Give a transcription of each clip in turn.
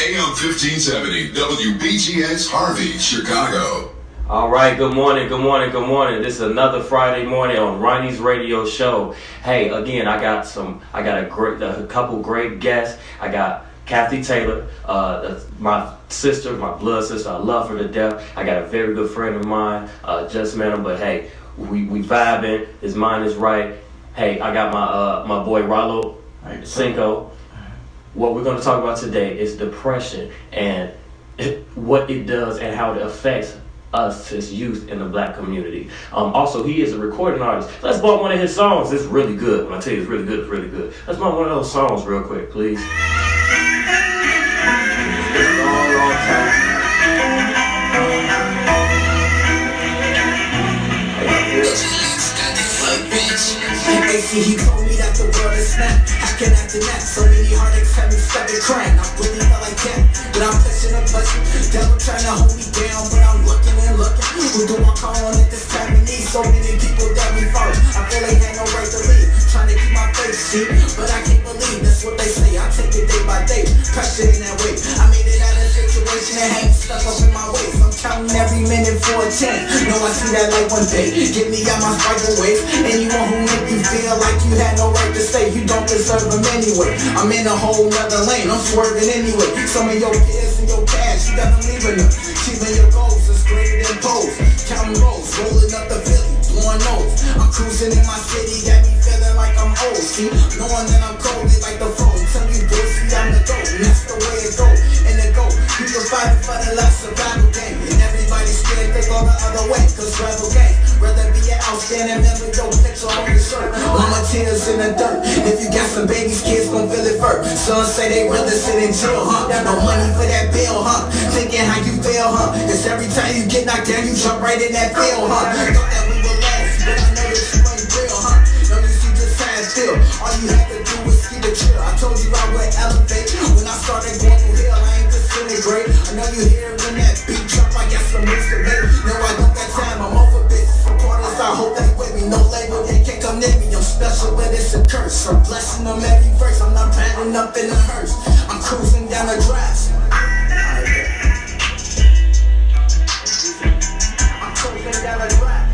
AM 1570, WBGX Harvey, Chicago. All right, good morning. This is another Friday morning on RonnieG's radio show. Hey, again, I got a couple great guests. I got Cathy Taylor, my sister, my blood sister. I love her to death. I got a very good friend of mine. Just met him, but hey, we vibing. His mind is right. Hey, I got my boy Ralo, Cinco. What we're going to talk about today is depression and what it does and how it affects us as youth in the black community. Also, he is a recording artist. Let's bump one of his songs. It's really good. When I tell you it's really good, it's really good. Let's bump one of those songs real quick, please. Long time. AC, he told me that the world is snap. I can act in that. So many heartaches have me stuck in crank. I really felt like that. But I'm pushing a button. Devil trying to hold me down, but I'm looking and looking. Who do I call on at this time of need? So many people that we follow. I feel they had no right to leave. Trying to keep my faith, see? But I can't believe that's what they say. I take it day by day. Pressure in that way. I made it out of the situation that had me stuck up in my ways. I'm counting every minute for a chance. No, I see that light one day. Get me out my spiral ways. Anyone who make you feel like you had no right to stay, you don't deserve them anyway. I'm in a whole nother lane, I'm swerving anyway. Some of your peers in your past, you got them leaving them. Achieving your goals is greater than goals. Counting rolls, rolling up the Philly, blowing nose. I'm cruising in my city, got me feeling like I'm old. See, knowing that I'm cold, they like the phone. Tell you boys, see, I'm the GOAT, and that's the way it go. And it go, people fighting for the last survival game. And everybody's scared they go the other way, cause rival gang. Rather be an outstanding member, your picture on your shirt. Mama tears in the dirt. If you got some babies, kids gon' feel it first. Some say they rather sit in jail, huh? No money for that bill, huh? Thinking how you feel, huh? Cause every time you get knocked down, you jump right in that field, huh? Thought that we were last, but I know that you ain't real, huh? No, you see just how it feel. All you have to do is keep it chill. I told you I would elevate. When I started going through hell, I ain't disintegrate. I know you hear when that beat drop, I got some moves to make. No, I don't got time, I'm over bitches. I hope they with me, no label, they can't come near me. I'm special, but it's a curse. I'm blessing them every verse. I'm not padding up in the hearse. I'm cruising down the drive. I'm cruising down the drive.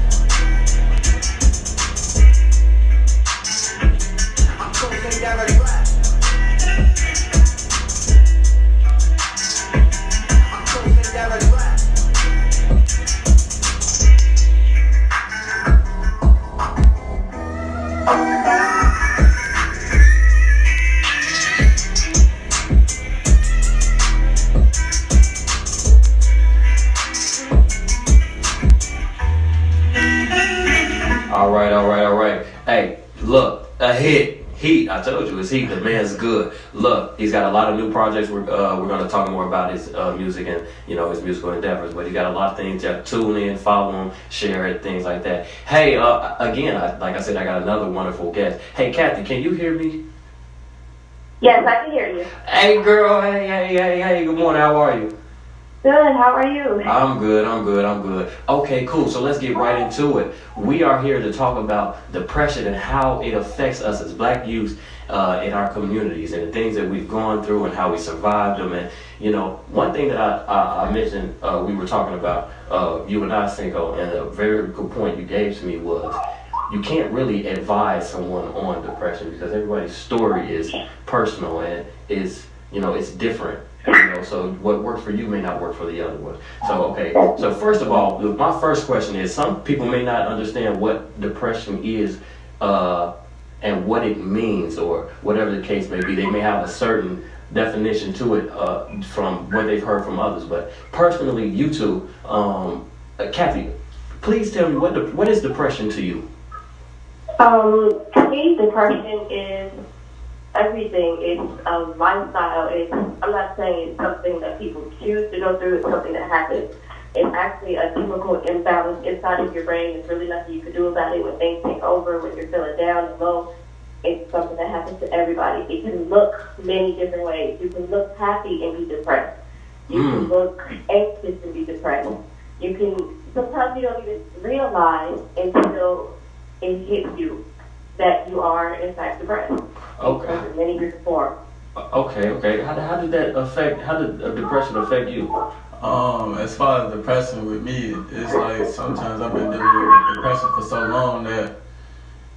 I'm cruising down the drive. I'm cruising down the drive. All right. Hey, look, a hit. Heat, I told you, it's heat. The man's good. Look, he's got a lot of new projects. We're going to talk more about his music and his musical endeavors. But he got a lot of things. You have to tune in, follow him, share it, things like that. Hey, again, like I said, I got another wonderful guest. Hey, Cathy, can you hear me? Yes, I can hear you. Hey, girl. Hey. Good morning. How are you? Good. How are you? I'm good. Okay, cool. So let's get right into it. We are here to talk about depression and how it affects us as black youth in our communities and the things that we've gone through and how we survived them. And, one thing that I mentioned, we were talking about, you and I, Cinco, and a very good point you gave to me was you can't really advise someone on depression because everybody's story is personal and is, it's different. So what works for you may not work for the other one. So first of all, my first question is, some people may not understand what depression is and what it means, or whatever the case may be. They may have a certain definition to it from what they've heard from others. But personally, you two, Cathy, please tell me, what is depression to you? To me, depression is everything. It's a lifestyle. I'm not saying it's something that people choose to go through. It's something that happens. It's actually a chemical imbalance inside of your brain. There's really nothing you can do about it when things take over, when you're feeling down and low. It's something that happens to everybody. It can look many different ways. You can look happy and be depressed. You can look anxious and be depressed. Sometimes you don't even realize until it hits you that you are in fact depressed. Okay. In many different forms. Okay. How did that affect? How did depression affect you? As far as depression with me, it's like sometimes I've been dealing with depression for so long that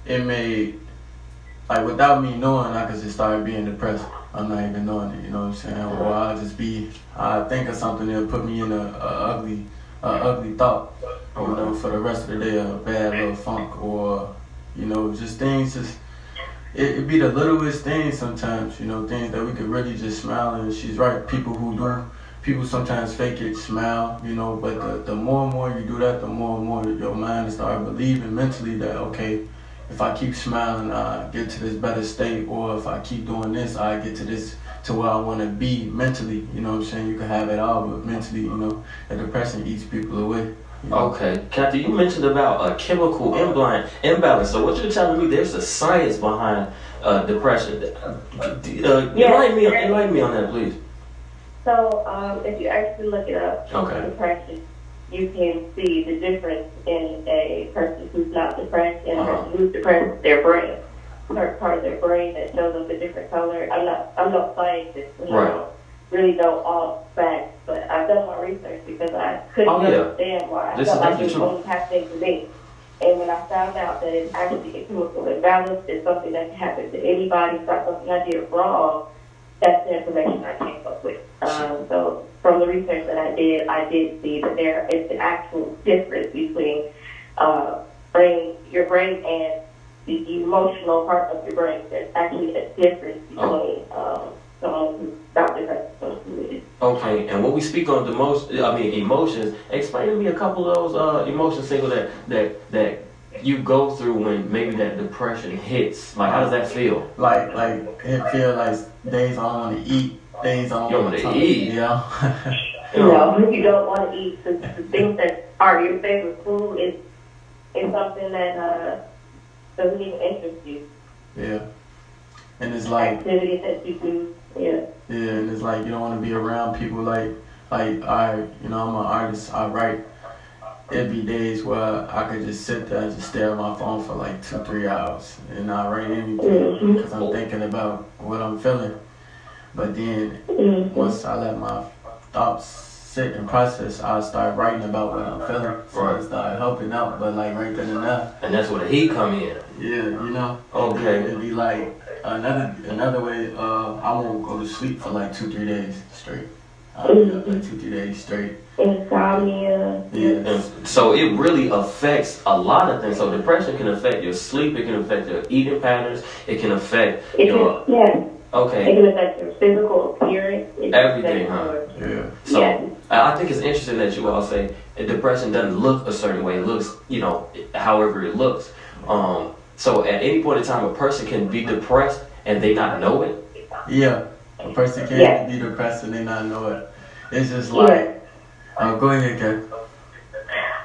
it made, like without me knowing, I could just start being depressed. I'm not even knowing it, you know what I'm saying? Or I think of something that'll put me in a ugly thought, you know, for the rest of the day, a bad little funk, or, you know, just things it be the littlest things sometimes, you know, things that we could really just smile. And she's right, people sometimes fake it, smile, you know, but the more and more you do that, the more and more your mind start believing mentally that, okay, if I keep smiling, I get to this better state, or if I keep doing this, I get to where I want to be mentally, you know what I'm saying? You can have it all, but mentally, you know, the depression eats people away. You know? Okay, Cathy, you mentioned about a chemical imbalance. So what you're telling me, there's a science behind depression. Enlighten me on that, please. So if you actually look it up, depression, you can see the difference in a person who's not depressed and a person who's depressed. Their brain, certain part of their brain that shows up a different color. I'm no scientist, and I don't really know all facts, but I've done my research because I couldn't understand why. I felt like it was only happening to me. And when I found out that it's actually a chemical imbalance, it's something that can happen to anybody. It's not something I did wrong. That's the information I came up with. So from the research that I did see that there is an actual difference between your brain and the emotional part of your brain. There's actually a difference between someone who's not depressed and someone who is. Okay, and when we speak on emotions, explain to me a couple of those emotions, Cinco, that you go through when maybe that depression hits. Like, how does that feel? Like it feel like days I don't want to eat, days I don't want to eat. Yeah. You don't want to eat. The things that are your favorite food is something that doesn't even interest you. Yeah. And it's like activities that you do. Yeah. Yeah, and it's like you don't want to be around people like I'm an artist. I write. It'd be days where I could just sit there and just stare at my phone for like 2-3 hours and not write anything because I'm thinking about what I'm feeling. But then once I let my thoughts sit and process, I start writing about what I'm feeling. So it started helping out, but like right then and there. And that's where the heat come in. Yeah, you know. Okay. It'd be like another way. I won't go to sleep for like 2-3 days straight. I'll be up like 2-3 days straight. Insomnia. Yeah. And so it really affects a lot of things. So depression can affect your sleep. It can affect your eating patterns. It can affect your. Okay. It can affect your physical appearance. Everything, huh? Yeah. So I think it's interesting that you all say depression doesn't look a certain way. It looks, however it looks. So at any point in time, a person can be depressed and they not know it. Yeah. A person can be depressed and they not know it. It's just like. Go ahead, Kat.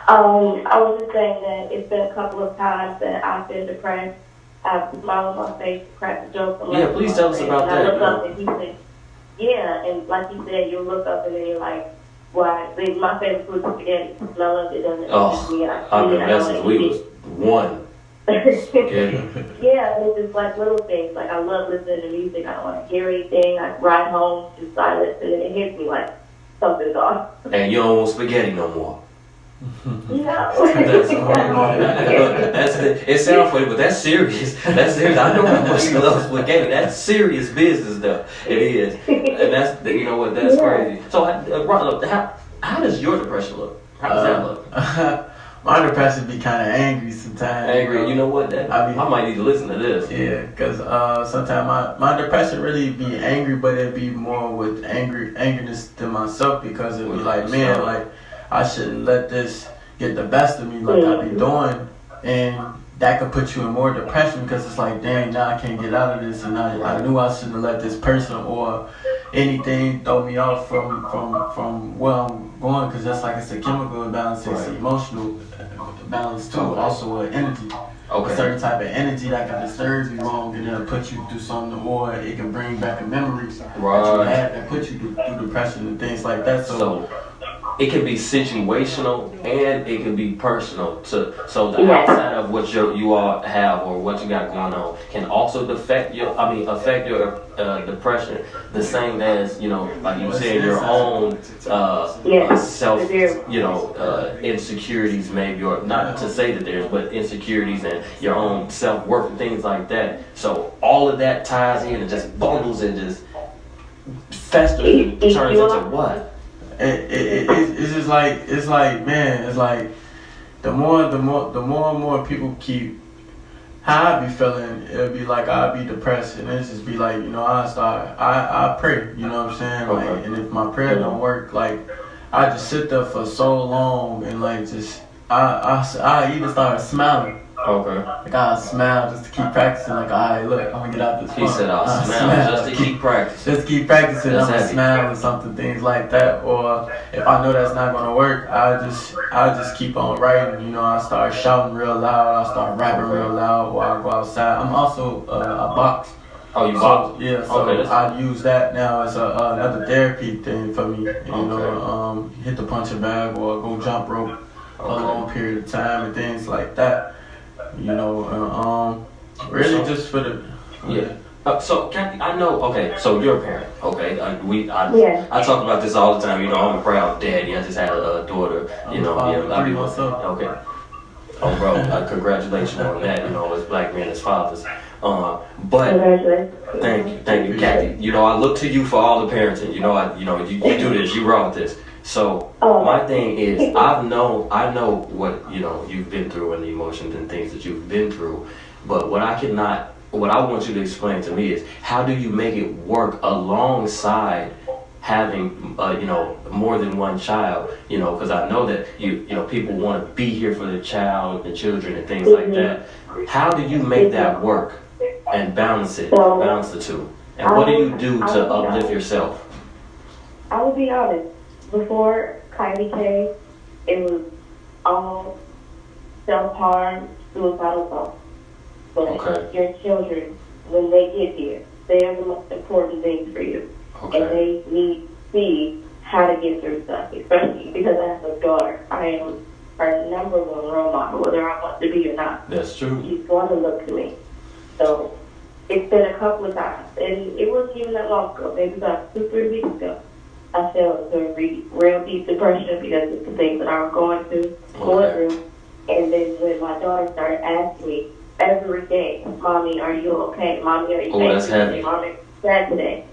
I was just saying that it's been a couple of times that I've been depressed. I've smiled on my face, cracked a joke. Please tell us about that. I look up and he said, and like you said, you look up and then you're like, why? My favorite food is spaghetti. The smell of it doesn't interest me. I've been messing. We was one. Spaghetti. It's just like little things. Like I love listening to music. I don't want to hear anything. I ride home in silence and then it hits me like something's off. And you don't want spaghetti no more. No. It sounds funny, but that's serious. That's serious. I know how much you love spaghetti. That's serious business, though. It is. And that's, that's crazy. So, Ralo, how does your depression look? How does that look? My depression be kind of angry sometimes. Angry? You know what? I might need to listen to this. Yeah, because sometimes my depression really be angry, but it be more with angerness to myself because it be like, man, like, I shouldn't let this get the best of me like I be doing. And that could put you in more depression because it's like, dang, now I can't get out of this. And I knew I shouldn't have let this person or anything throw me off from where I'm going because that's like it's a chemical imbalance, it's an emotional balance too, also an energy. A certain type of energy that can disturb you wrong and it'll put you through something or it can bring back a memory that you had that put you through depression and things like that. So it can be situational and it can be personal. So the Yes. outside of what you all have or what you got going on can also affect your depression the same as, you know, like you said, your own self, insecurities maybe, or not to say that there's, but insecurities and your own self-worth and things like that. So all of that ties in and just bundles and just festers and turns into what? It's just like, it's like, man, it's like the more and more people keep, how I be feeling, it'll be like I'll be depressed, and it just be like, you know, I pray, you know what I'm saying, like, and if my prayer don't work, like, I just sit there for so long and like just I even start smiling. Okay. Like I'll smile just to keep practicing. Like, alright, look, I'm gonna get out this. He said I'll smile just to keep practicing. Just keep practicing. That's I'm gonna heavy. smile or something, things like that. Or if I know that's not gonna work, I just keep on writing. You know, I start shouting real loud. I start rapping real loud. Or I go outside. I'm also a box. Oh, you box? Yeah, so okay, I use that now as another therapy thing for me. You know, hit the punching bag or go jump rope a long period of time and things like that. You know, really just for the So Cathy, I know. Okay, so you're a parent. Okay, Yes. I talk about this all the time. You know, I'm a proud daddy. I just had a daughter. You know, I be okay. Oh, bro, congratulations on that. You know, as black men as fathers. But Congratulations. thank you, Cathy. You know, I look to you for all the parenting. You know, you do this. You roll with this. So my thing is, I know what you've been through and the emotions and things that you've been through, but what I want you to explain to me is, how do you make it work alongside having more than one child? You know, because I know that people want to be here for the child, the children, and things like that. How do you make that work and balance the two? And what do you do to uplift yourself? I will be honest. Before Kylie came, it was all self-harm, suicidal thoughts. But your children, when they get here, they are the most important things for you. Okay. And they need to see how to get through stuff, especially because I have a daughter. I am her number one role model, whether I want to be or not. That's true. She's going to look to me. So it's been a couple of times, and it wasn't even that long ago, maybe about 2-3 weeks ago. I fell into a real deep depression because of the things that I was going through. And then when my daughter started asking me every day, "Mommy, are you okay? Mommy, are you okay? That's heavy. Mommy, sad today."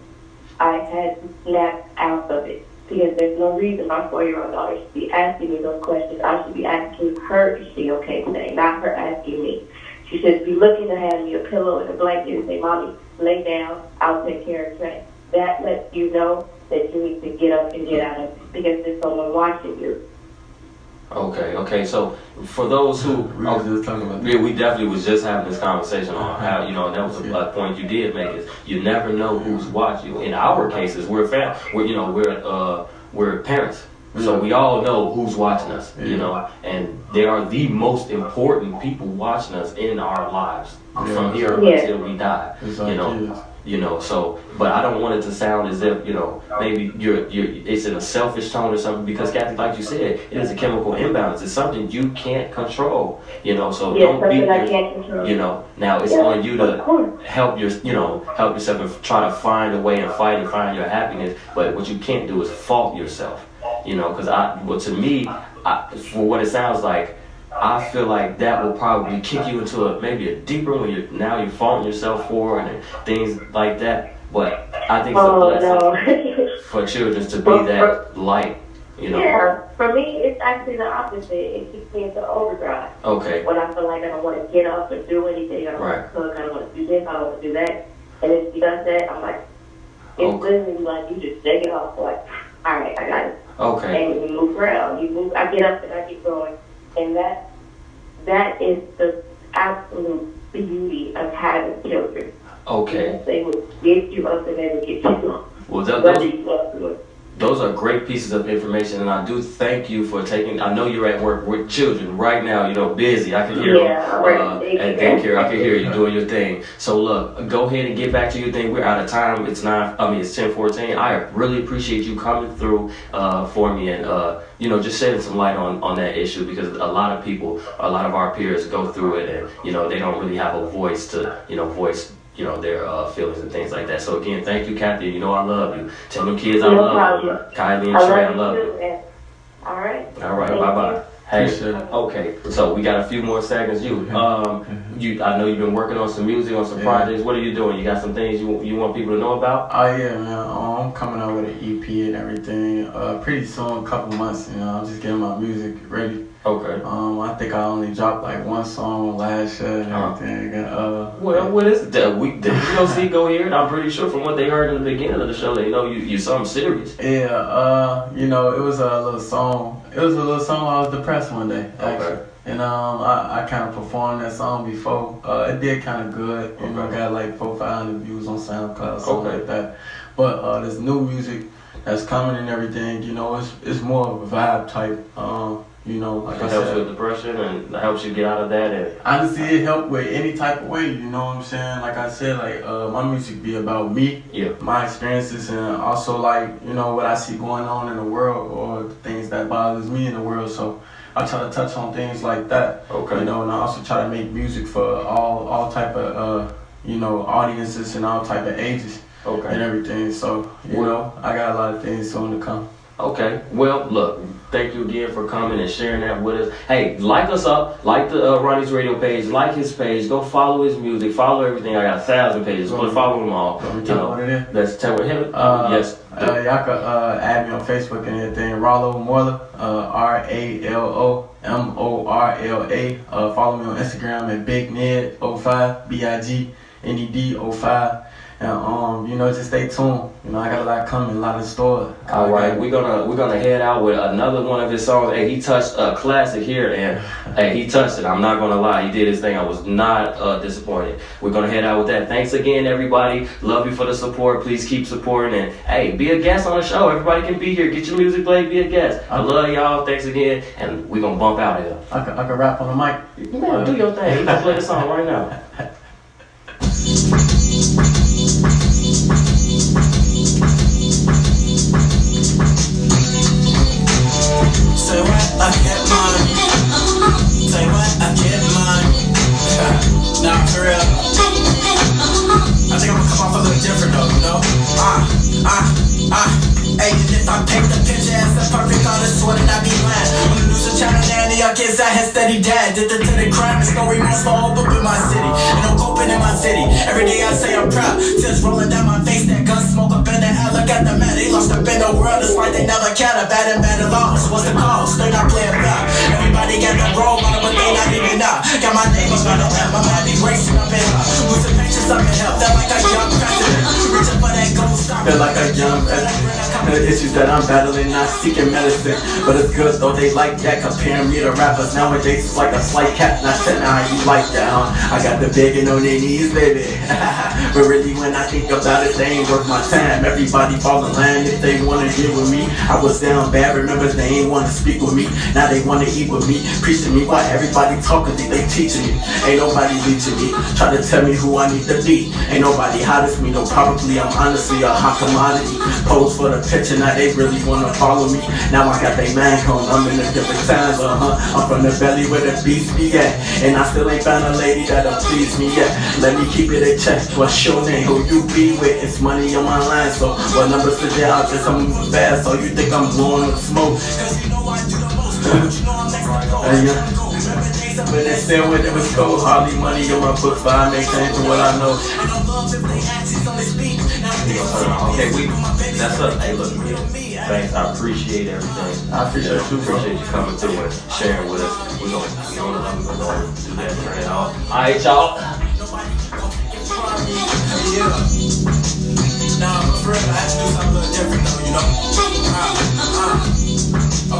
I had to snap out of it because there's no reason my 4-year-old daughter should be asking me those questions. I should be asking her, "Is she okay today?" Not her asking me. She should be looking to hand me a pillow and a blanket and say, "Mommy, lay down. I'll take care of today." That lets you know that you need to get up and get out of it because there's someone watching you. Okay. So for those who we definitely was just having this conversation on how, and that was a point you did make, is you never know who's watching. In our cases, we're parents. So we all know who's watching us, and they are the most important people watching us in our lives from here until we die. So, but I don't want it to sound as if, maybe it's in a selfish tone or something, because Cathy, like you said, it is a chemical imbalance. It's something you can't control, so don't be, now it's on you to help yourself and try to find a way and fight and find your happiness. But what you can't do is fault yourself, because to me, for what it sounds like, I feel like that will probably kick you into maybe a deeper when you're faulting yourself for and things like that. But I think it's a blessing for children to be that light, Yeah, for me, it's actually the opposite. It keeps me into overdrive. Okay. When I feel like I don't want to get up or do anything, I don't want to cook, I don't want to do this, I don't want to do that. And if she does that, I'm like, it's literally like you just shake it off, like, all right, I got it. Okay. And you move around, I get up and I keep going. And that is the absolute beauty of having children. Okay. They will get you up and they will get you up. Well, those those are great pieces of information, and I do thank you for taking. I know you're at work with children right now. Busy. I can hear you at daycare. I can hear you doing your thing. So look, go ahead and get back to your thing. We're out of time. It's 10:14. I really appreciate you coming through for me and just shedding some light on that issue, because a lot of people, a lot of our peers go through it, and they don't really have a voice to voice their feelings and things like that. So again, thank you, Cathy. I love you. Tell them kids I love you. Kylie and Trey, I love you. All right. Bye-bye. Hey, okay, so we got a few more seconds. I know you've been working on some music, on some projects. What are you doing? You got some things you want people to know about? Oh yeah, man. I'm coming out with an EP and everything. Pretty soon, a couple months. I'm just getting my music ready. Okay. I think I only dropped like one song last year and everything. What is it? Did you go here? And I'm pretty sure from what they heard in the beginning of the show, they know you something serious. Yeah. It was a little song. It was a little song. I was depressed one day, actually. Okay. And I kind of performed that song before. It did kind of good. Got like 400-500 views on SoundCloud, something like that. But this new music that's coming and everything, it's more of a vibe type. Like it helps with depression and helps you get out of that. And honestly, it helped with any type of way. You know what I'm saying? Like I said, my music be about me, my experiences, and also what I see going on in the world or the things that bothers me in the world. So I try to touch on things like that. Okay. And I also try to make music for all type of audiences and all type of ages. Okay. And everything. So I got a lot of things soon to come. Okay. Well, look, thank you again for coming and sharing that with us. Hey, like us up, like the RonnieG's radio page, like his page, go follow his music, follow everything. I got 1,000 pages, but follow them all. Let's tell him. Yes. Y'all can add me on Facebook and everything. Ralo Morla, RALO MORLA. Follow me on Instagram at BigNed05, BIGNED05. And just stay tuned. I got a lot coming, a lot in store. All right, we're gonna head out with another one of his songs. Hey, he touched a classic here, and hey, he touched it. I'm not gonna lie, he did his thing. I was not disappointed. We're gonna head out with that. Thanks again, everybody. Love you for the support. Please keep supporting, and hey, be a guest on the show. Everybody can be here. Get your music played. Be a guest. I love y'all. Thanks again, and we're gonna bump out here. I can rap on the mic. Man, do your thing. You can play the song right now. Say what? I get mine. Say what? I get mine. Nah, for real. I think I'm gonna come off a little different though, Hey, and if I paint the picture as the perfect artist, wouldn't I be glad? On the news of China, nanny, I guess I had steady dad. Did the crime, it's no remorse for all up in my city. And no coping in my city. Every day I say I'm proud. Tears rolling down my face, that gun smoke up in the air. Look at the man, they lost up in the world. It's like they never cared. Bad and bad and lost. What's the cause? They're not playing fair. Everybody got the role model, but they not even out. Got my name up on the map. My man be racing up in her. Losing patience up in hell. Feel like a young president. Reaching for that gold star. Feel like a young president. The issues that I'm battling, not seeking medicine. But it's good though, they like that. Comparing me to rappers nowadays, it's like a slight cap. Not saying how you like that, huh? I got the begging on their knees, baby. But really when I think about it, they ain't worth my time. Everybody fall in line if they wanna deal with me. I was down bad, remember they ain't wanna speak with me. Now they wanna eat with me, preaching me. Why everybody talking, think they teaching me. Ain't nobody reaching me, try to tell me who I need to be. Ain't nobody hot as me, no probably I'm honestly a hot commodity. Pose for the picture, now they really wanna follow me. Now I got they man home, I'm in a different times, I'm from the belly where the beast be at. And I still ain't found a lady that'll please me yet. Let me keep it a check, what's your name, who you be with? It's money on my line, so what numbers to dial? Just I'm moving fast, so you think I'm blowing with smoke. Cause you know I do the most, but you know I'm next to go. When they said when it was cold, hardly money in my books, but I make change to what I know. And I love if they ask, he's on his feet. Okay, that's up. Hey, look, thanks. I appreciate everything. I appreciate you, bro. Appreciate you coming through and sharing with us. We're gonna do that turn it off. All right, y'all. Nah, but for real, I had to do something a little different though, you know?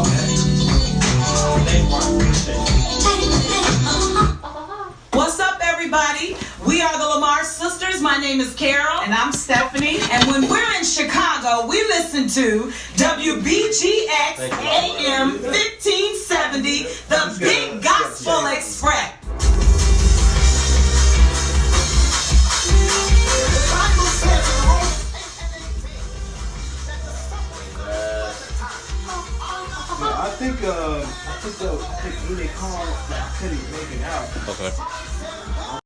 Okay. What's up, everybody? We are the Lamar Sisters. listeners. My name is Carol. And I'm Stephanie. And when we're in Chicago, we listen to WBGX AM 1570, the Big Gospel Express. I think when they call, I couldn't make it out. Okay.